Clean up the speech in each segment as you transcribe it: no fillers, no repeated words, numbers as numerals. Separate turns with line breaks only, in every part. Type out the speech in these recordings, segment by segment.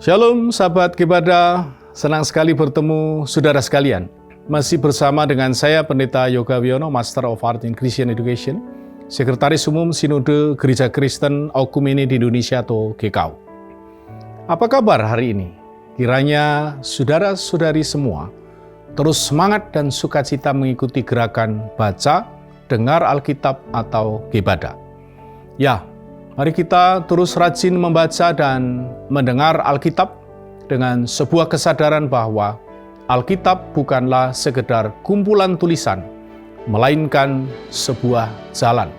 Shalom sahabat Gebada, senang sekali bertemu saudara sekalian. Masih bersama dengan saya Pendeta Yoga Wiono, Master of Art in Christian Education, Sekretaris Umum Sinode Gereja Kristen Oikumene di Indonesia atau GKU. Apa kabar hari ini? Kiranya saudara-saudari semua terus semangat dan sukacita mengikuti gerakan baca, dengar Alkitab atau Gebada. Ya, mari kita terus rajin membaca dan mendengar Alkitab dengan sebuah kesadaran bahwa Alkitab bukanlah sekedar kumpulan tulisan, melainkan sebuah jalan.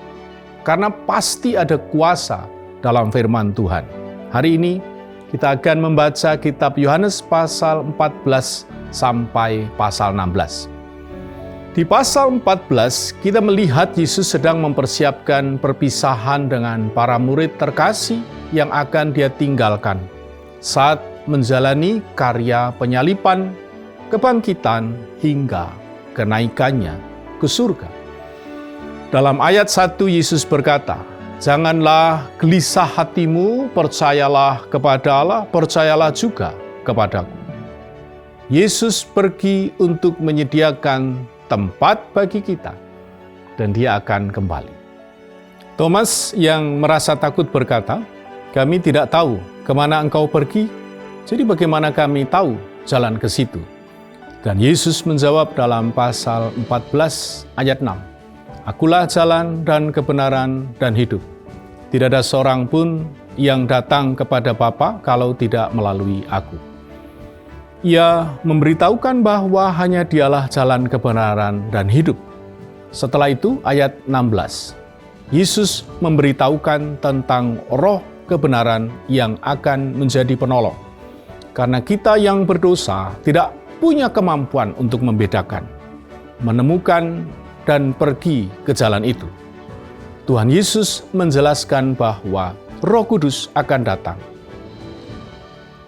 Karena pasti ada kuasa dalam firman Tuhan. Hari ini kita akan membaca kitab Yohanes pasal 14 sampai pasal 16. Di pasal 14, kita melihat Yesus sedang mempersiapkan perpisahan dengan para murid terkasih yang akan dia tinggalkan saat menjalani karya penyaliban, kebangkitan, hingga kenaikannya ke surga. Dalam ayat 1, Yesus berkata, "Janganlah gelisah hatimu, percayalah kepada Allah, percayalah juga kepadaku." Yesus pergi untuk menyediakan tempat bagi kita, dan dia akan kembali. Thomas yang merasa takut berkata, "Kami tidak tahu kemana engkau pergi, jadi bagaimana kami tahu jalan ke situ?" Dan Yesus menjawab dalam pasal 14 ayat 6, "Akulah jalan dan kebenaran dan hidup. Tidak ada seorang pun yang datang kepada Bapa kalau tidak melalui aku." Ia memberitahukan bahwa hanya dialah jalan kebenaran dan hidup. Setelah itu ayat 16, Yesus memberitahukan tentang roh kebenaran yang akan menjadi penolong. Karena kita yang berdosa tidak punya kemampuan untuk membedakan, menemukan, dan pergi ke jalan itu. Tuhan Yesus menjelaskan bahwa Roh Kudus akan datang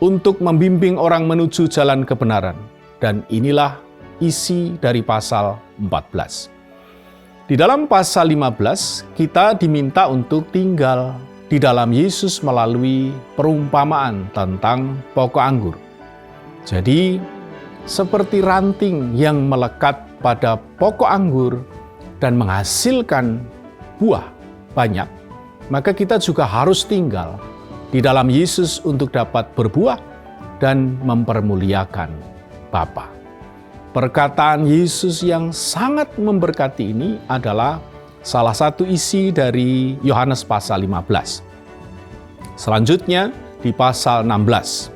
untuk membimbing orang menuju jalan kebenaran. Dan inilah isi dari pasal 14. Di dalam pasal 15, kita diminta untuk tinggal di dalam Yesus melalui perumpamaan tentang pokok anggur. Jadi, seperti ranting yang melekat pada pokok anggur dan menghasilkan buah banyak, maka kita juga harus tinggal di dalam Yesus untuk dapat berbuah dan mempermuliakan Bapa. Perkataan Yesus yang sangat memberkati ini adalah salah satu isi dari Yohanes pasal 15. Selanjutnya di pasal 16,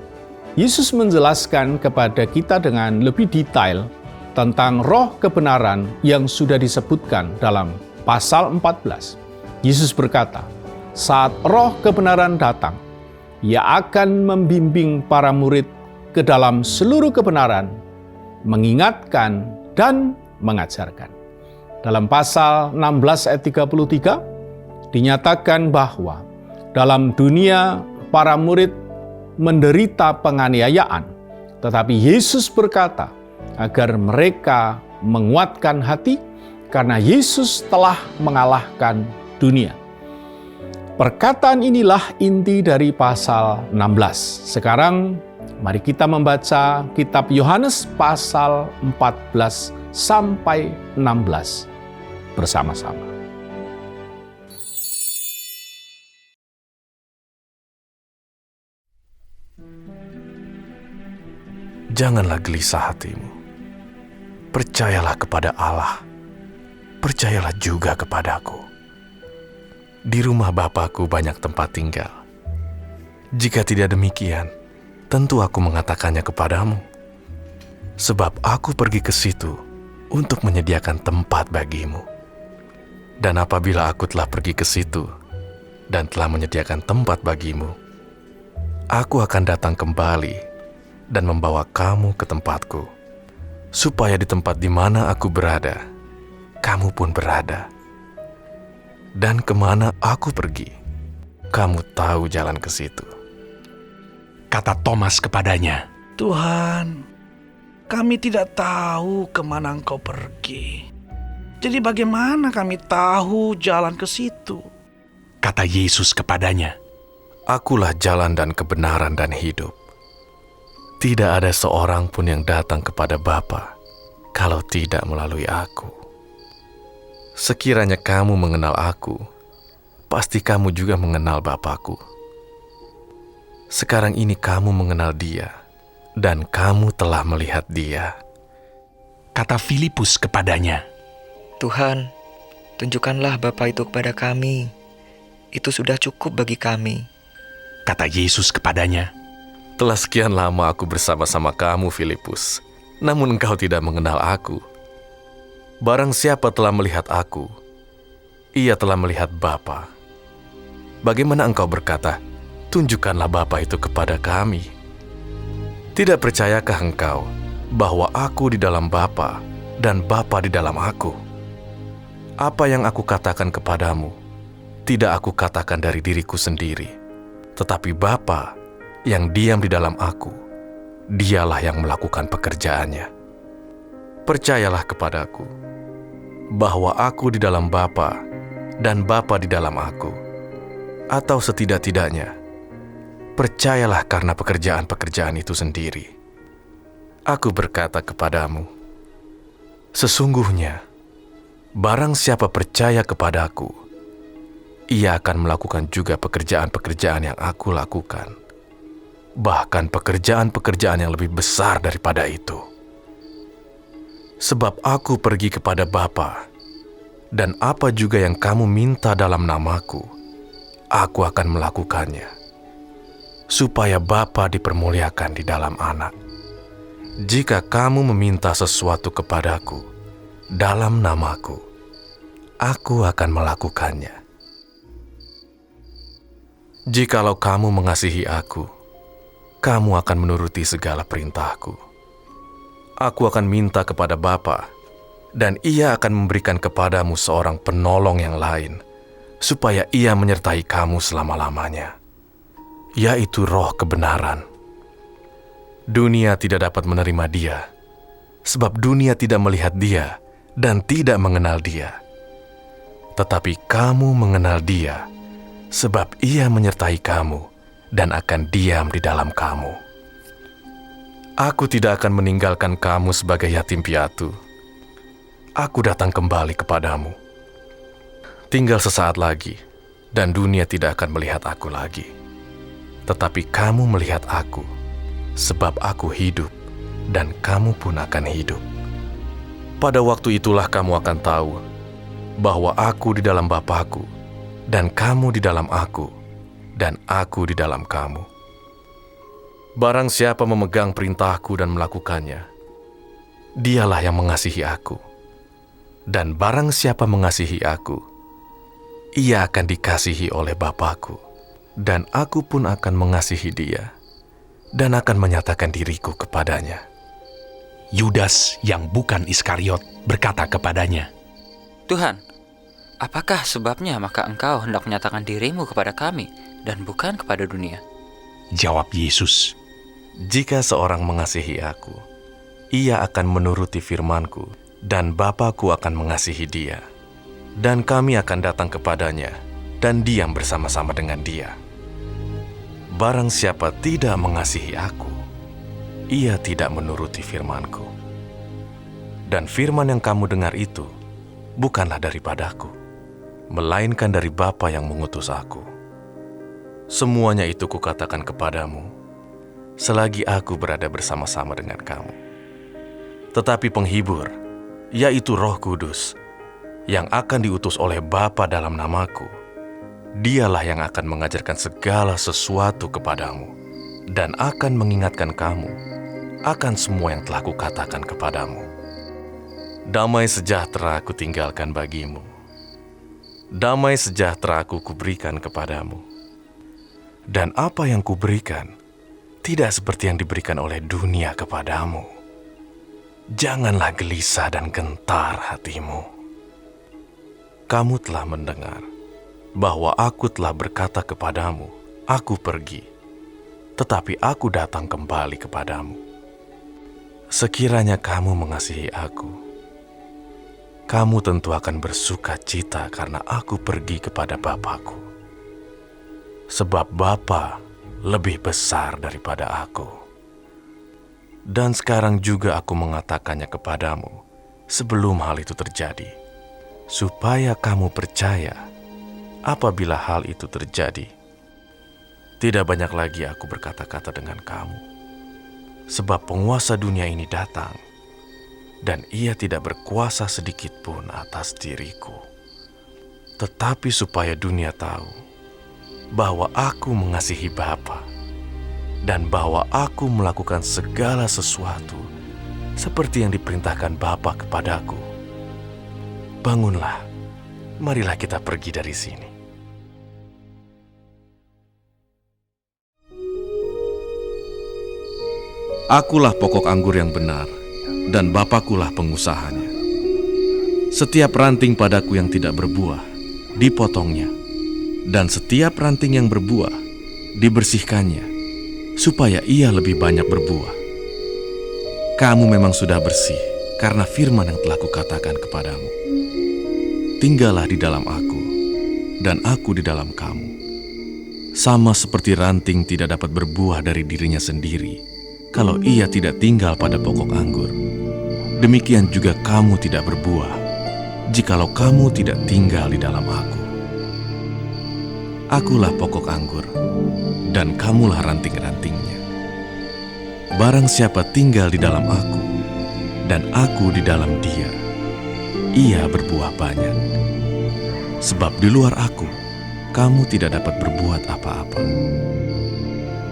Yesus menjelaskan kepada kita dengan lebih detail tentang roh kebenaran yang sudah disebutkan dalam pasal 14. Yesus berkata, "Saat roh kebenaran datang, Ia akan membimbing para murid ke dalam seluruh kebenaran, mengingatkan dan mengajarkan." Dalam pasal 16 ayat 33, dinyatakan bahwa dalam dunia para murid menderita penganiayaan, tetapi Yesus berkata agar mereka menguatkan hati karena Yesus telah mengalahkan dunia. Perkataan inilah inti dari pasal 16. Sekarang mari kita membaca kitab Yohanes pasal 14 sampai 16 bersama-sama.
Janganlah gelisah hatimu. Percayalah kepada Allah. Percayalah juga kepadaku. Di rumah Bapakku banyak tempat tinggal. Jika tidak demikian, tentu aku mengatakannya kepadamu. Sebab aku pergi ke situ untuk menyediakan tempat bagimu. Dan apabila aku telah pergi ke situ dan telah menyediakan tempat bagimu, aku akan datang kembali dan membawa kamu ke tempatku, supaya di tempat di mana aku berada, kamu pun berada. Dan kemana aku pergi, kamu tahu jalan ke situ."
Kata Thomas kepadanya, "Tuhan, kami tidak tahu kemana Engkau pergi. Jadi bagaimana kami tahu jalan ke situ?"
Kata Yesus kepadanya,
Akulah jalan dan kebenaran dan hidup. Tidak ada seorang pun yang datang kepada Bapa kalau tidak melalui aku. Sekiranya kamu mengenal aku, pasti kamu juga mengenal Bapakku. Sekarang ini kamu mengenal Dia, dan kamu telah melihat Dia.
Kata Filipus kepadanya,
Tuhan, tunjukkanlah Bapa itu kepada kami. Itu sudah cukup bagi kami.
kata Yesus kepadanya,
Telah sekian lama aku bersama-sama kamu, Filipus, namun engkau tidak mengenal aku. Barang siapa telah melihat aku, ia telah melihat Bapa. Bagaimana engkau berkata, tunjukkanlah Bapa itu kepada kami? Tidak percayakah engkau bahwa aku di dalam Bapa dan Bapa di dalam aku? Apa yang aku katakan kepadamu, tidak aku katakan dari diriku sendiri, tetapi Bapa yang diam di dalam aku, dialah yang melakukan pekerjaannya. Percayalah kepadaku, bahwa aku di dalam Bapa dan Bapa di dalam aku, atau setidak-tidaknya, percayalah karena pekerjaan-pekerjaan itu sendiri. Aku berkata kepadamu, sesungguhnya, barang siapa percaya kepadaku, ia akan melakukan juga pekerjaan-pekerjaan yang aku lakukan. Bahkan pekerjaan-pekerjaan yang lebih besar daripada itu. Sebab aku pergi kepada Bapa, dan apa juga yang kamu minta dalam namaku, aku akan melakukannya, supaya Bapa dipermuliakan di dalam Anak. Jika kamu meminta sesuatu kepadaku dalam namaku, aku akan melakukannya. Jikalau kamu mengasihi aku, kamu akan menuruti segala perintahku. Aku akan minta kepada Bapa, dan Ia akan memberikan kepadamu seorang penolong yang lain, supaya Ia menyertai kamu selama-lamanya, yaitu Roh kebenaran. Dunia tidak dapat menerima Dia, sebab dunia tidak melihat Dia dan tidak mengenal Dia. Tetapi kamu mengenal Dia, sebab Ia menyertai kamu dan akan diam di dalam kamu. Aku tidak akan meninggalkan kamu sebagai yatim piatu. Aku datang kembali kepadamu. Tinggal sesaat lagi, dan dunia tidak akan melihat aku lagi. Tetapi kamu melihat aku, sebab aku hidup, dan kamu pun akan hidup. Pada waktu itulah kamu akan tahu bahwa aku di dalam Bapa-Ku, dan kamu di dalam aku, dan aku di dalam kamu. Barang siapa memegang perintahku dan melakukannya, dialah yang mengasihi aku. Dan barang siapa mengasihi aku, ia akan dikasihi oleh Bapa-Ku, dan aku pun akan mengasihi dia, dan akan menyatakan diriku kepadanya.
Yudas yang bukan Iskariot berkata kepadanya,
Tuhan, apakah sebabnya maka engkau hendak menyatakan dirimu kepada kami dan bukan kepada dunia?
Jawab Yesus,
Jika seorang mengasihi aku, ia akan menuruti firman-Ku, dan Bapa-Ku akan mengasihi dia. Dan kami akan datang kepadanya, dan diam bersama-sama dengan dia. Barang siapa tidak mengasihi aku, ia tidak menuruti firman-Ku. Dan firman yang kamu dengar itu, bukanlah daripadaku, melainkan dari Bapa yang mengutus aku. Semuanya itu kukatakan kepadamu, selagi aku berada bersama-sama dengan kamu. Tetapi penghibur, yaitu Roh Kudus, yang akan diutus oleh Bapa dalam namaku, dialah yang akan mengajarkan segala sesuatu kepadamu, dan akan mengingatkan kamu akan semua yang telah kukatakan kepadamu. Damai sejahtera aku tinggalkan bagimu. Damai sejahtera aku kuberikan kepadamu. Dan apa yang kuberikan, tidak seperti yang diberikan oleh dunia kepadamu. Janganlah gelisah dan gentar hatimu. Kamu telah mendengar bahwa aku telah berkata kepadamu, aku pergi, tetapi aku datang kembali kepadamu. Sekiranya kamu mengasihi aku, kamu tentu akan bersuka cita karena aku pergi kepada Bapa-Ku. Sebab Bapa lebih besar daripada aku. Dan sekarang juga aku mengatakannya kepadamu sebelum hal itu terjadi, supaya kamu percaya apabila hal itu terjadi. Tidak banyak lagi aku berkata-kata dengan kamu, sebab penguasa dunia ini datang, dan ia tidak berkuasa sedikit pun atas diriku. Tetapi supaya dunia tahu bahwa aku mengasihi Bapa, dan bahwa aku melakukan segala sesuatu seperti yang diperintahkan Bapa kepadaku. Bangunlah, marilah kita pergi dari sini. Akulah pokok anggur yang benar, dan Bapakulah pengusahanya. Setiap ranting padaku yang tidak berbuah, dipotongnya, dan setiap ranting yang berbuah, dibersihkannya, supaya ia lebih banyak berbuah. Kamu memang sudah bersih karena firman yang telah kukatakan kepadamu. Tinggallah di dalam aku, dan aku di dalam kamu. Sama seperti ranting tidak dapat berbuah dari dirinya sendiri kalau ia tidak tinggal pada pokok anggur, demikian juga kamu tidak berbuah jikalau kamu tidak tinggal di dalam aku. Akulah pokok anggur, dan kamulah ranting-rantingnya. Barang siapa tinggal di dalam aku, dan aku di dalam dia, ia berbuah banyak. Sebab di luar aku, kamu tidak dapat berbuat apa-apa.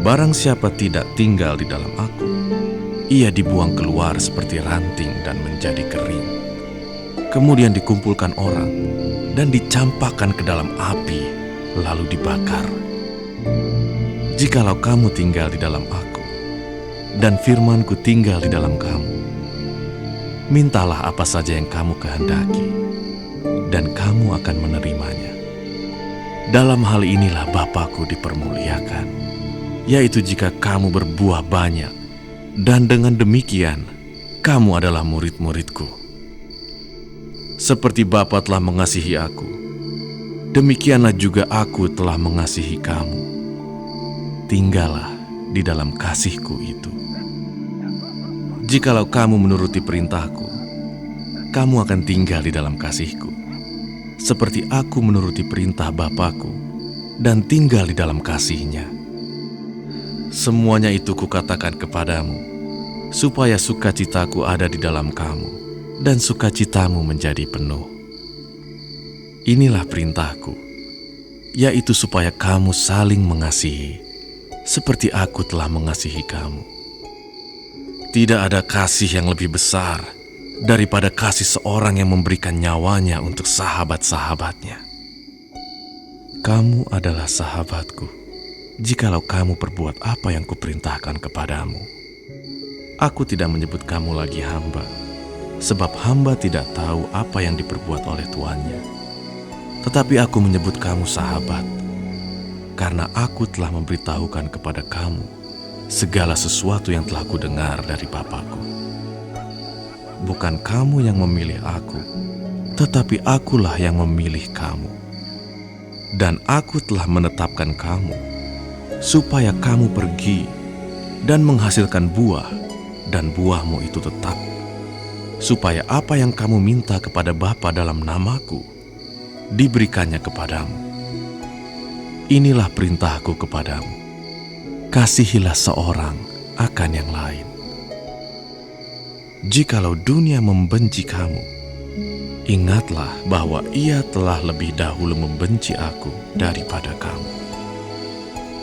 Barang siapa tidak tinggal di dalam aku, ia dibuang keluar seperti ranting dan menjadi kering. Kemudian dikumpulkan orang, dan dicampakkan ke dalam api, lalu dibakar. Jikalau kamu tinggal di dalam aku, dan firman-Ku tinggal di dalam kamu, mintalah apa saja yang kamu kehendaki, dan kamu akan menerimanya. Dalam hal inilah Bapa-Ku dipermuliakan, yaitu jika kamu berbuah banyak, dan dengan demikian kamu adalah murid-murid-Ku. Seperti Bapa telah mengasihi aku, demikianlah juga aku telah mengasihi kamu. Tinggallah di dalam kasih-Ku itu. Jikalau kamu menuruti perintah-Ku, kamu akan tinggal di dalam kasih-Ku, seperti aku menuruti perintah Bapa-Ku dan tinggal di dalam kasih-Nya. Semuanya itu kukatakan kepadamu, supaya sukacitaku ada di dalam kamu, dan sukacitamu menjadi penuh. Inilah perintahku, yaitu supaya kamu saling mengasihi, seperti aku telah mengasihi kamu. Tidak ada kasih yang lebih besar daripada kasih seorang yang memberikan nyawanya untuk sahabat-sahabatnya. Kamu adalah sahabatku, jikalau kamu perbuat apa yang kuperintahkan kepadamu. Aku tidak menyebut kamu lagi hamba, sebab hamba tidak tahu apa yang diperbuat oleh tuannya. Tetapi aku menyebut kamu sahabat, karena aku telah memberitahukan kepada kamu segala sesuatu yang telah kudengar dari Bapa-Ku. Bukan kamu yang memilih aku, tetapi akulah yang memilih kamu. Dan aku telah menetapkan kamu, supaya kamu pergi dan menghasilkan buah, dan buahmu itu tetap, supaya apa yang kamu minta kepada Bapa dalam nama-Ku, diberikannya kepadamu. Inilah perintahku kepadamu, kasihilah seorang akan yang lain. Jikalau dunia membenci kamu, ingatlah bahwa ia telah lebih dahulu membenci aku daripada kamu.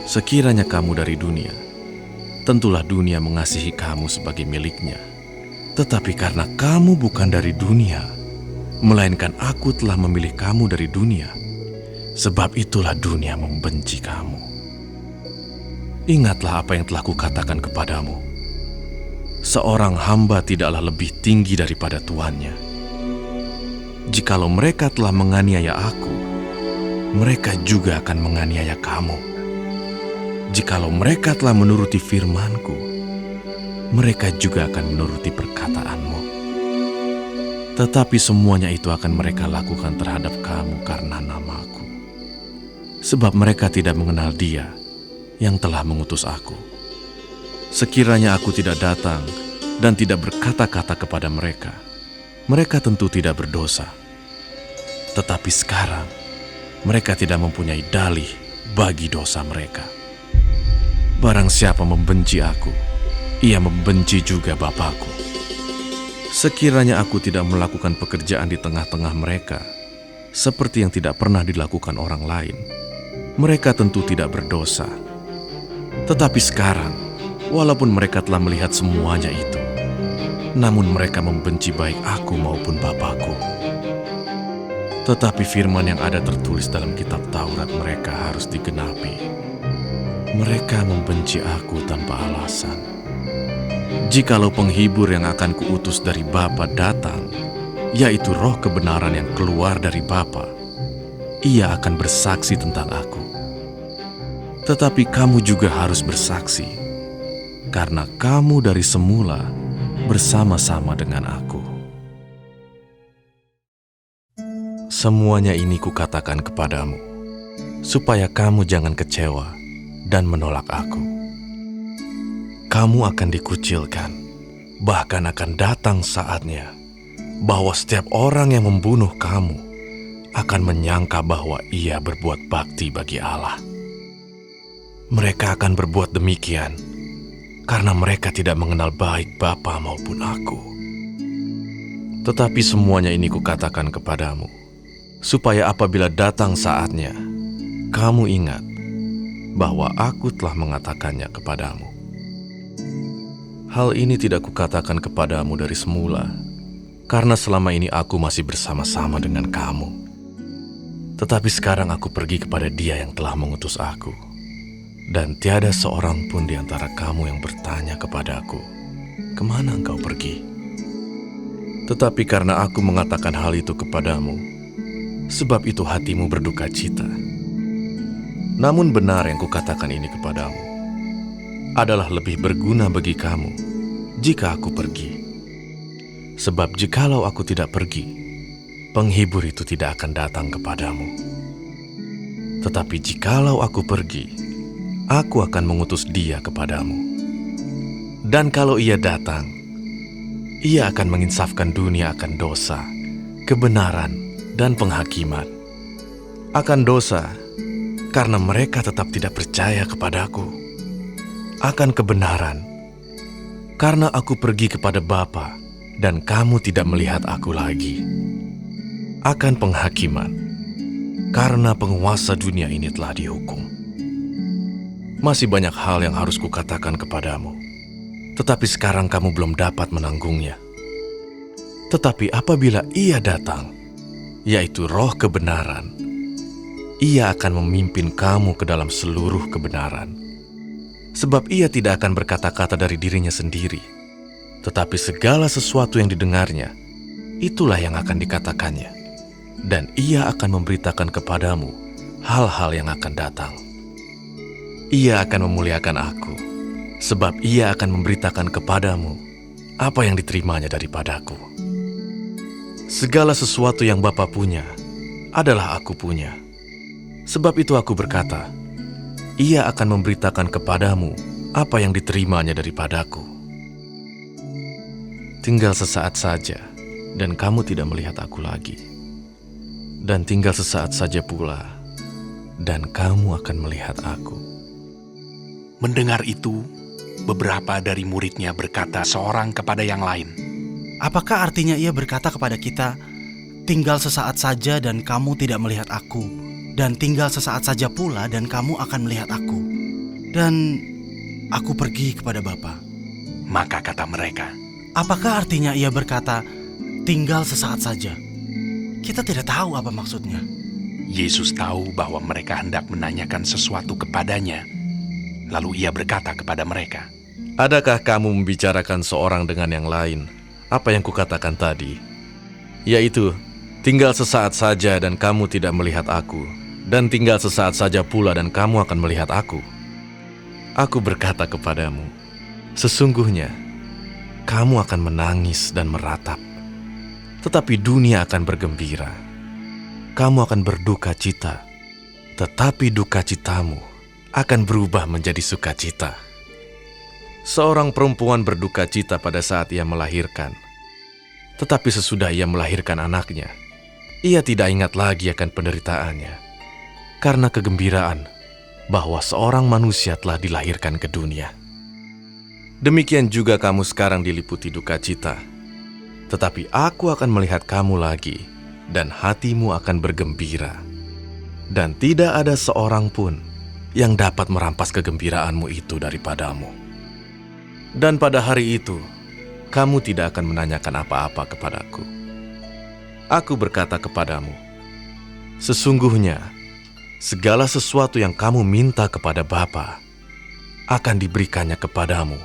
Sekiranya kamu dari dunia, tentulah dunia mengasihi kamu sebagai miliknya. Tetapi karena kamu bukan dari dunia, melainkan aku telah memilih kamu dari dunia, sebab itulah dunia membenci kamu. Ingatlah apa yang telah kukatakan kepadamu. Seorang hamba tidaklah lebih tinggi daripada tuannya. Jikalau mereka telah menganiaya aku, mereka juga akan menganiaya kamu. Jikalau mereka telah menuruti firman-Ku, mereka juga akan menuruti perkataanmu. Tetapi semuanya itu akan mereka lakukan terhadap kamu karena nama-Ku, sebab mereka tidak mengenal Dia yang telah mengutus aku. Sekiranya aku tidak datang dan tidak berkata-kata kepada mereka, mereka tentu tidak berdosa. Tetapi sekarang, mereka tidak mempunyai dalih bagi dosa mereka. Barang siapa membenci aku, ia membenci juga Bapakku. Sekiranya aku tidak melakukan pekerjaan di tengah-tengah mereka, seperti yang tidak pernah dilakukan orang lain, mereka tentu tidak berdosa. Tetapi sekarang, walaupun mereka telah melihat semuanya itu, namun mereka membenci baik aku maupun Bapakku. Tetapi firman yang ada tertulis dalam kitab Taurat mereka harus digenapi. Mereka membenci aku tanpa alasan. Jikalau penghibur yang akan kuutus dari Bapa datang, yaitu roh kebenaran yang keluar dari Bapa, ia akan bersaksi tentang aku. Tetapi kamu juga harus bersaksi, karena kamu dari semula bersama-sama dengan aku. Semuanya ini kukatakan kepadamu, supaya kamu jangan kecewa dan menolak aku. Kamu akan dikucilkan, bahkan akan datang saatnya bahwa setiap orang yang membunuh kamu akan menyangka bahwa ia berbuat bakti bagi Allah. Mereka akan berbuat demikian karena mereka tidak mengenal baik Bapa maupun aku. Tetapi semuanya ini kukatakan kepadamu, supaya apabila datang saatnya, kamu ingat bahwa aku telah mengatakannya kepadamu. Hal ini tidak kukatakan kepadamu dari semula, karena selama ini aku masih bersama-sama dengan kamu. Tetapi sekarang aku pergi kepada Dia yang telah mengutus aku. Dan tiada seorang pun di antara kamu yang bertanya kepadaku, kemana engkau pergi? Tetapi karena aku mengatakan hal itu kepadamu, sebab itu hatimu berduka cita. Namun benar yang kukatakan ini kepadamu, adalah lebih berguna bagi kamu jika aku pergi. Sebab jikalau aku tidak pergi, penghibur itu tidak akan datang kepadamu. Tetapi jikalau aku pergi, aku akan mengutus Dia kepadamu. Dan kalau Ia datang, Ia akan menginsafkan dunia akan dosa, kebenaran, dan penghakiman. Akan dosa, karena mereka tetap tidak percaya kepadaku. Akan kebenaran, karena aku pergi kepada Bapa, dan kamu tidak melihat aku lagi. Akan penghakiman, karena penguasa dunia ini telah dihukum. Masih banyak hal yang harus kukatakan kepadamu, tetapi sekarang kamu belum dapat menanggungnya. Tetapi apabila Ia datang, yaitu roh kebenaran, Ia akan memimpin kamu ke dalam seluruh kebenaran. Sebab Ia tidak akan berkata-kata dari dirinya sendiri, tetapi segala sesuatu yang didengarnya, itulah yang akan dikatakannya. Dan Ia akan memberitakan kepadamu hal-hal yang akan datang. Ia akan memuliakan aku, sebab Ia akan memberitakan kepadamu apa yang diterimanya daripadaku. Segala sesuatu yang Bapa punya adalah aku punya. Sebab itu aku berkata, Ia akan memberitakan kepadamu apa yang diterimanya daripadaku. Tinggal sesaat saja, dan kamu tidak melihat aku lagi. Dan tinggal sesaat saja pula, dan kamu akan melihat aku.
Mendengar itu, beberapa dari muridnya berkata seorang kepada yang lain,
Apakah artinya Ia berkata kepada kita, tinggal sesaat saja dan kamu tidak melihat aku, dan tinggal sesaat saja pula dan kamu akan melihat aku, dan aku pergi kepada Bapa?
maka kata mereka,
Apakah artinya Ia berkata, tinggal sesaat saja? Kita tidak tahu apa maksudnya.
Yesus tahu bahwa mereka hendak menanyakan sesuatu kepadanya. Lalu Ia berkata kepada mereka,
Adakah kamu membicarakan seorang dengan yang lain apa yang kukatakan tadi? Yaitu, tinggal sesaat saja dan kamu tidak melihat aku, dan tinggal sesaat saja pula dan kamu akan melihat aku. Aku berkata kepadamu, sesungguhnya kamu akan menangis dan meratap, tetapi dunia akan bergembira. Kamu akan berduka cita, tetapi duka citamu akan berubah menjadi sukacita. Seorang perempuan berduka cita pada saat ia melahirkan. Tetapi sesudah ia melahirkan anaknya, ia tidak ingat lagi akan penderitaannya, karena kegembiraan bahwa seorang manusia telah dilahirkan ke dunia. Demikian juga kamu sekarang diliputi duka cita, tetapi aku akan melihat kamu lagi, dan hatimu akan bergembira. Dan tidak ada seorang pun yang dapat merampas kegembiraanmu itu daripadamu. Dan pada hari itu, kamu tidak akan menanyakan apa-apa kepadaku. Aku berkata kepadamu, sesungguhnya segala sesuatu yang kamu minta kepada Bapa akan diberikannya kepadamu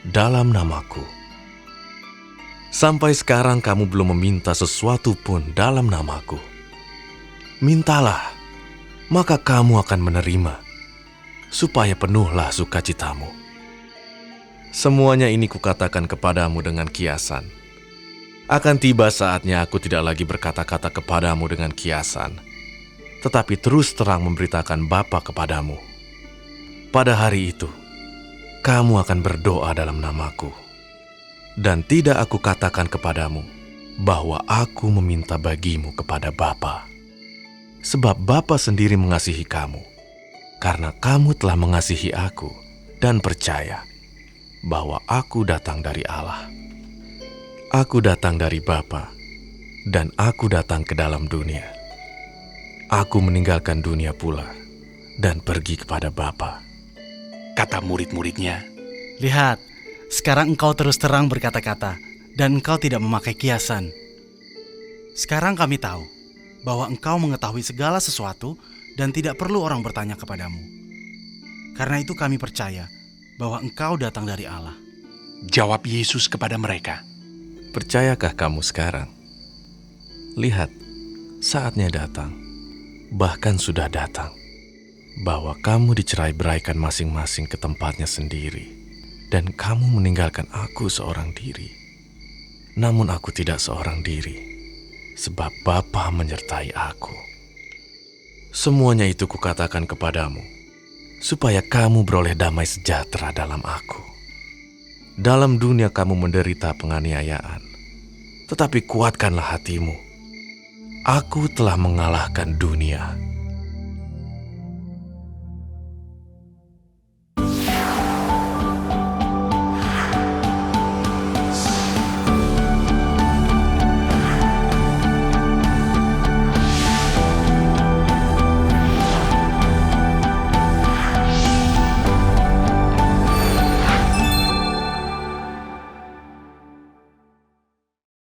dalam namaku. Sampai sekarang kamu belum meminta sesuatu pun dalam namaku. Mintalah, maka kamu akan menerima, supaya penuhlah sukacitamu. Semuanya ini kukatakan kepadamu dengan kiasan. Akan tiba saatnya aku tidak lagi berkata-kata kepadamu dengan kiasan, tetapi terus terang memberitakan Bapa kepadamu. Pada hari itu, kamu akan berdoa dalam namaku. Dan tidak aku katakan kepadamu bahwa aku meminta bagimu kepada Bapa. Sebab Bapa sendiri mengasihi kamu, karena kamu telah mengasihi aku dan percaya bahwa aku datang dari Allah. Aku datang dari Bapa, dan aku datang ke dalam dunia. Aku meninggalkan dunia pula dan pergi kepada Bapa.
Kata murid-muridnya,
Lihat, sekarang engkau terus terang berkata-kata, dan engkau tidak memakai kiasan. Sekarang kami tahu bahwa engkau mengetahui segala sesuatu dan tidak perlu orang bertanya kepadamu. Karena itu kami percaya bahwa engkau datang dari Allah.
jawab Yesus kepada mereka,
Percayakah kamu sekarang? Lihat, saatnya datang, bahkan sudah datang, bahwa kamu dicerai-beraikan masing-masing ke tempatnya sendiri, dan kamu meninggalkan aku seorang diri. Namun aku tidak seorang diri, sebab Bapa menyertai aku. Semuanya itu kukatakan kepadamu, supaya kamu beroleh damai sejahtera dalam aku. Dalam dunia kamu menderita penganiayaan, tetapi kuatkanlah hatimu. Aku telah mengalahkan dunia.